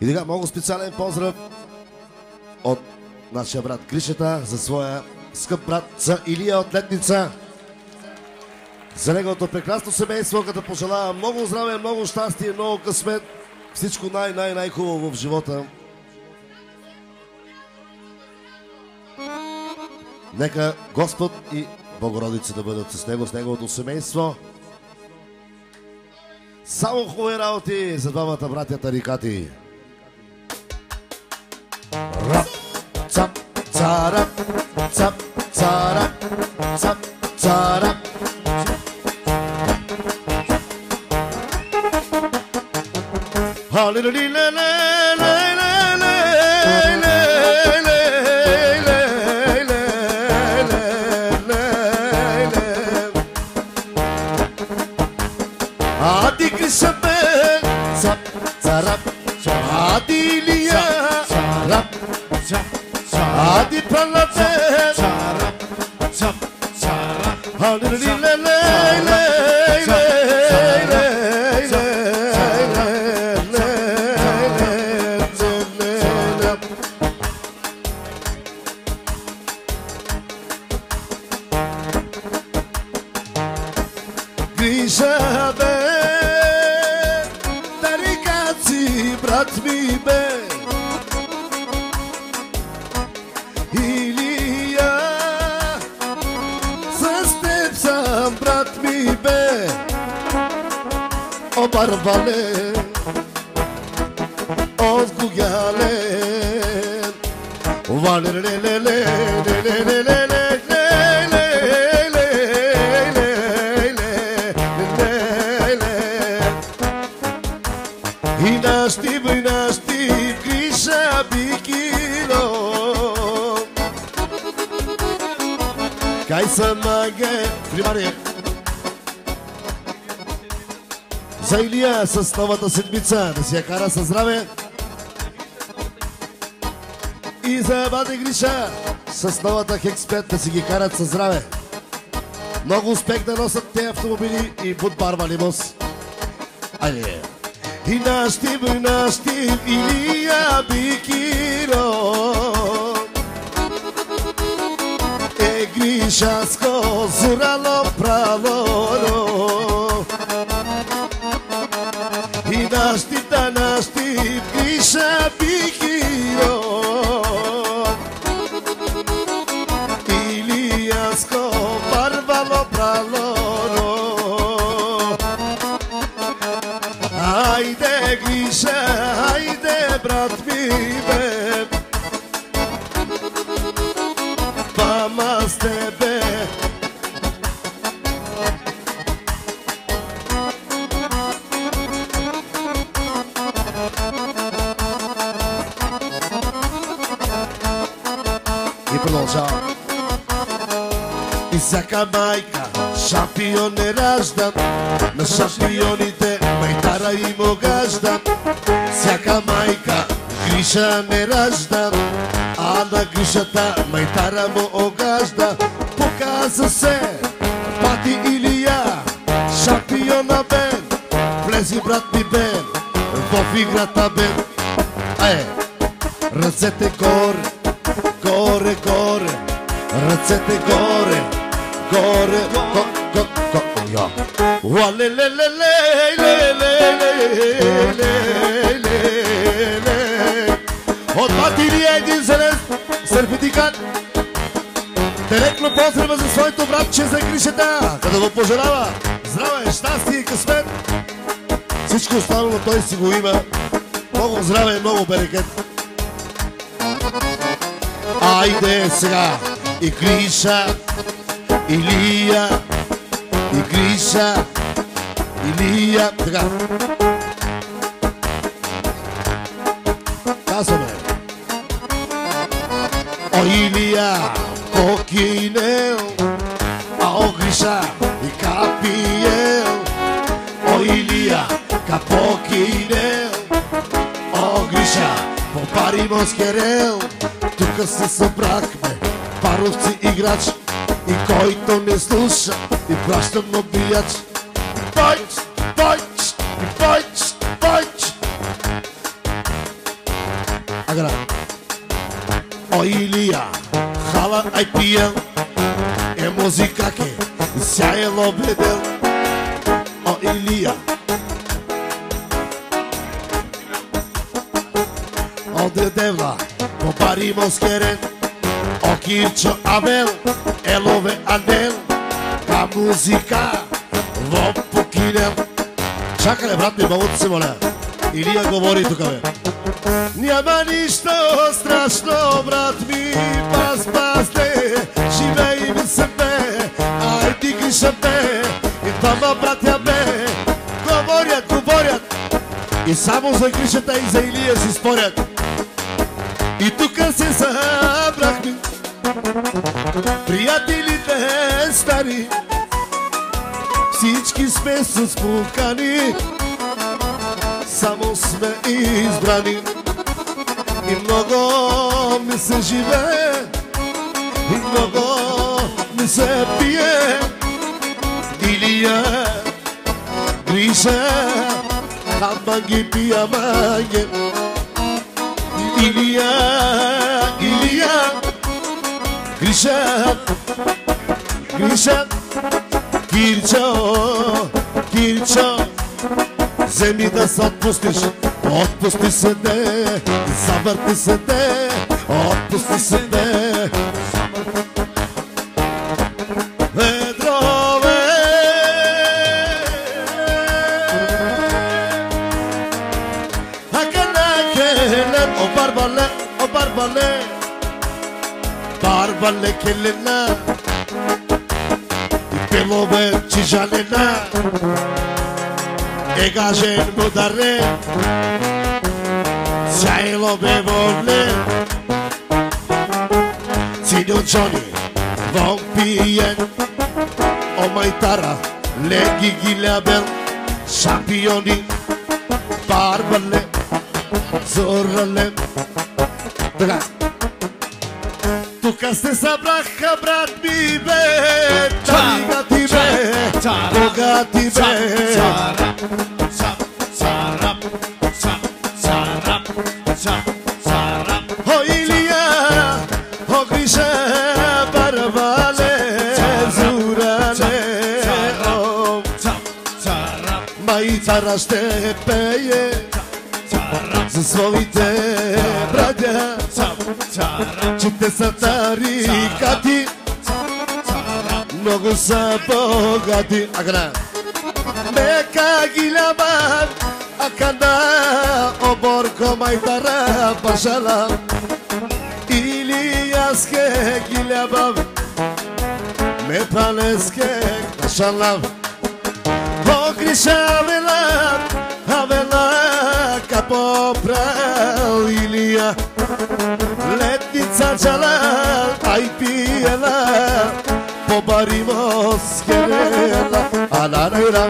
И така, много специален поздрав от нашия брат Гришата за своя скъп брат Илия от Летница. За неговото прекрасно семейство, като пожелава много здраве, много щастие, много късмет, всичко най-хубаво в живота. Нека Господ и Богородица да бъдат с него, с неговото семейство. Само хубави работи за двамата братя тарикати. Рап, цап, царап, цап, царап, цап, царап. Adi Krishna, zap, zarap, Adi Liya, zarap, Adi Pralate, zarap, zarap, Hallelujah. Grisha be, tarikaci brat mi be, Ilija, sa step sam brat mi be, obarvale, odgugale, valelelele. Inasti, Grisha bikino. Kaj sam mage, примаре. За Илия с новата седмица да си я кара със здраве. И за бате Гриша с новата Хекспет да си ги карат със здраве. Много успех да носят те автомобили и будбарва лимус. Айде! И настив, Илия бикиро, Гришаско зурало праворо. И настив, Гриша бикиро, Илияско барвало праворо. Ajde Grisha, ajde brat mi be, vama s tebe. И продължава. И всяка майка шампион не ражда, на шампионите майтара им огажда. Всяка майка Гриша не ражда, а на Гришата майтара му огажда. Показа се бати Илия, шампиона бен, влези брат ми бен в играта бен. Ръцете горе, горе, горе, ръцете горе, горе, от Матилия един зелен сертификат. Директно поздрава за своето братче за Гришата, като го пожелава здраве, щастие и късмет. Всичко останало той си го има. Много здраве и много берекет. Айде сега и Гриша, Илия, и Гриша, Илия. Така. Казваме. О, Илия, покинел, а о Гриша и капиел. О, Илия, покинел, о Гриша, по пари москерел. Тук се събрахме, паровци играч, и който не слуша, и пращам на биjač. Bajč, bajč, bajč, bajč. Агра. О, Илија, хала, ај пијел, е музика ке, сјајело бедел. О, Илија. Оде девла, по пари москерен, о, Кирчо Абел, елове Анел, ка музика, во покинел. Чакале, брат ми, малото се моля. Илија говори тука, бе. Няма ништо страшно, брат ми, пас те, живеј ми себе, ај ти гриша бе, и двама братја бе, говорят, и само за Гришата и за Илија си спорят. И тука се събрахме, приятелите стари, всички сме с покани, само сме избрани. И много ми се живее, и много ми се пие. Илија, Гриша, ама ги пия мање. Илија, Гриша, Кирчо, земи да се отпустиш, отпусти се де, завърти се де, отпусти се де. Ведрове, аканакелен, о барбале келена, и пелове чижалена, егажен мударен, сјајло бе волен, синьо Джони, вампиен, о мајтара, леги гилябел, шампиони, барбале, зорале. Така. Тука се събраха, брат ми бе, тага ти бе, кога ти бе. О, Илија, о, Гриша, барбале, зурале, мајтара ще пее за своите браќа, че те са тарикати, много са богати. Мека гилябан, акана оборко мајтара пашала, Илијаске гилябан, ме палеске пашала. О, Гриша авела, ка поправ Илија, летница джала, ај пиела, по бари москерела, аларайра.